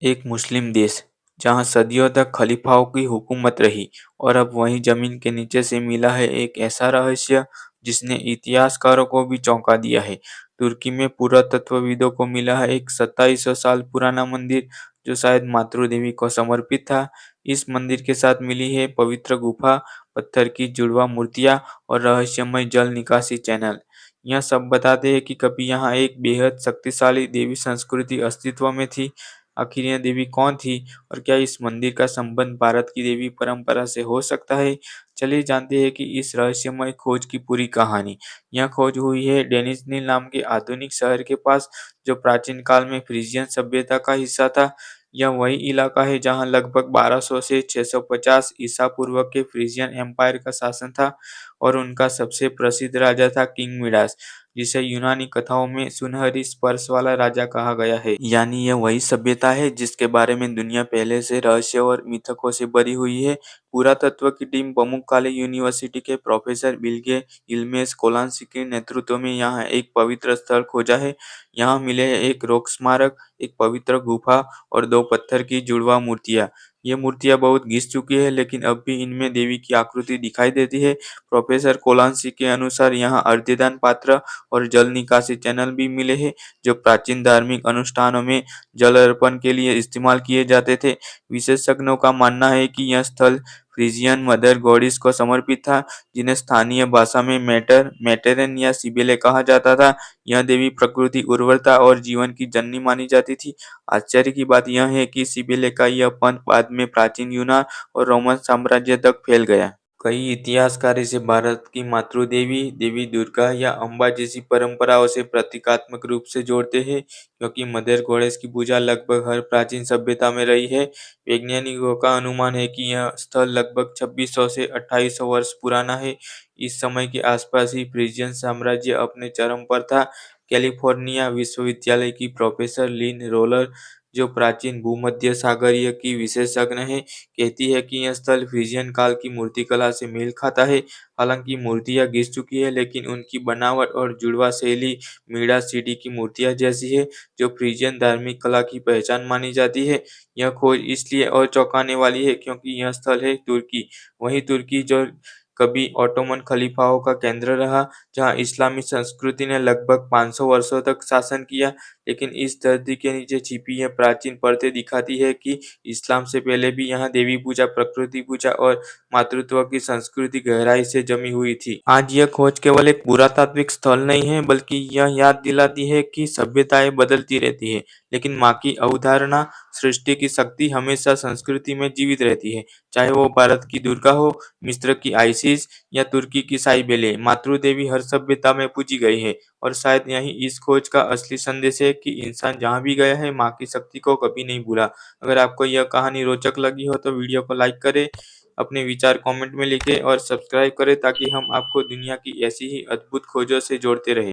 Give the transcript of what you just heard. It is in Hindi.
एक मुस्लिम देश जहां सदियों तक खलीफाओं की हुकूमत रही और अब वहीं जमीन के नीचे से मिला है एक ऐसा रहस्य जिसने इतिहासकारों को भी चौंका दिया है। तुर्की में पुरातत्वविदों को मिला है एक 2700 साल पुराना मंदिर जो शायद मातृ देवी को समर्पित था। इस मंदिर के साथ मिली है पवित्र गुफा, पत्थर की जुड़वा मूर्तियां और रहस्यमय जल निकासी चैनल। यह सब बताते हैं कि कभी यहाँ एक बेहद शक्तिशाली देवी संस्कृति अस्तित्व में थी। आखिर यह देवी कौन थी और क्या इस मंदिर का संबंध भारत की देवी परंपरा से हो सकता है? चलिए जानते हैं कि इस रहस्यमय खोज की पूरी कहानी। यह खोज हुई है डेनिसनिल नाम के आधुनिक शहर के पास, जो प्राचीन काल में फ्रीजियन सभ्यता का हिस्सा था। यह वही इलाका है जहां लगभग 1200 से 650 ईसा पूर्व के फ्रीजियन एम्पायर का शासन था और उनका सबसे प्रसिद्ध राजा था किंग मिडास, जिसे यूनानी कथाओं में सुनहरी स्पर्श वाला राजा कहा गया है। यानी यह वही सभ्यता है जिसके बारे में दुनिया पहले से रहस्य और मिथकों से भरी हुई है। पुरातत्व की टीम पमुक्काले यूनिवर्सिटी के प्रोफेसर बिल्गे इल्मेस कोलांसी के नेतृत्व में यहाँ एक पवित्र स्थल खोजा है। यहाँ मिले हैं एक रॉक स्मारक, एक पवित्र गुफा और दो पत्थर की जुड़वा मूर्तियां। ये मूर्तियां बहुत घिस चुकी है लेकिन अब भी इनमें देवी की आकृति दिखाई देती है। प्रोफेसर कोलांसी के अनुसार यहाँ अर्धदान पात्र और जल निकासी चैनल भी मिले हैं जो प्राचीन धार्मिक अनुष्ठानों में जल अर्पण के लिए इस्तेमाल किए जाते थे। विशेषज्ञों का मानना है कि यह स्थल फ्रीजियन मदर गॉडिस को समर्पित था, जिन्हें स्थानीय भाषा में मेटेरन या सिबेले कहा जाता था। यह देवी प्रकृति, उर्वरता और जीवन की जननी मानी जाती थी। आश्चर्य की बात यह है कि सिबेले का यह पंथ बाद में प्राचीन यूनान और रोमन साम्राज्य तक फैल गया। कई इतिहासकार इसे भारत की मातृ देवी, देवी दुर्गा या अम्बा जैसी परंपराओं से प्रतीकात्मक रूप से जोड़ते हैं, क्योंकि मदर गॉडेस की पूजा लगभग हर प्राचीन सभ्यता में रही है। वैज्ञानिकों का अनुमान है कि यह स्थल लगभग 2600 से 2800 वर्ष पुराना है। इस समय के आसपास ही फ्रीजियन साम्राज्य अपने चरम पर था। कैलिफोर्निया विश्वविद्यालय की प्रोफेसर लिन रोलर, जो प्राचीन भूमध्य सागरीय की विशेषज्ञ है, कहती है कि यह स्थल फ्रीजियन काल की मूर्तिकला से मेल खाता है। हालांकि मूर्तियां घिस चुकी है लेकिन उनकी बनावट और जुड़वा शैली मीड़ा सिटी की मूर्तियां जैसी है, जो फ्रीजियन धार्मिक कला की पहचान मानी जाती है। यह खोज इसलिए और चौंकाने वाली है क्योंकि यह स्थल है तुर्की, वही तुर्की जो कभी ओटोमन खलीफाओं का केंद्र रहा, जहां इस्लामी संस्कृति ने लगभग 500 वर्षों तक शासन किया। लेकिन इस धरती के नीचे छिपी यह प्राचीन परतें दिखाती है कि इस्लाम से पहले भी यहाँ देवी पूजा, प्रकृति पूजा और मातृत्व की संस्कृति गहराई से जमी हुई थी। आज यह खोज केवल एक पुरातात्विक स्थल नहीं है, बल्कि यह याद दिलाती है कि सभ्यताएं बदलती रहती है, लेकिन माँ की अवधारणा, सृष्टि की शक्ति हमेशा संस्कृति में जीवित रहती है। चाहे वो भारत की दुर्गा हो, मिस्र की आइसिस या तुर्की की साइबेले, मातृ देवी हर सभ्यता में पूजी गई है। और शायद यही इस खोज का असली संदेश है कि इंसान जहाँ भी गया है, माँ की शक्ति को कभी नहीं भूला। अगर आपको यह कहानी रोचक लगी हो तो वीडियो को लाइक करें, अपने विचार कमेंट में लिखें और सब्सक्राइब करें ताकि हम आपको दुनिया की ऐसी ही अद्भुत खोजों से जोड़ते रहें।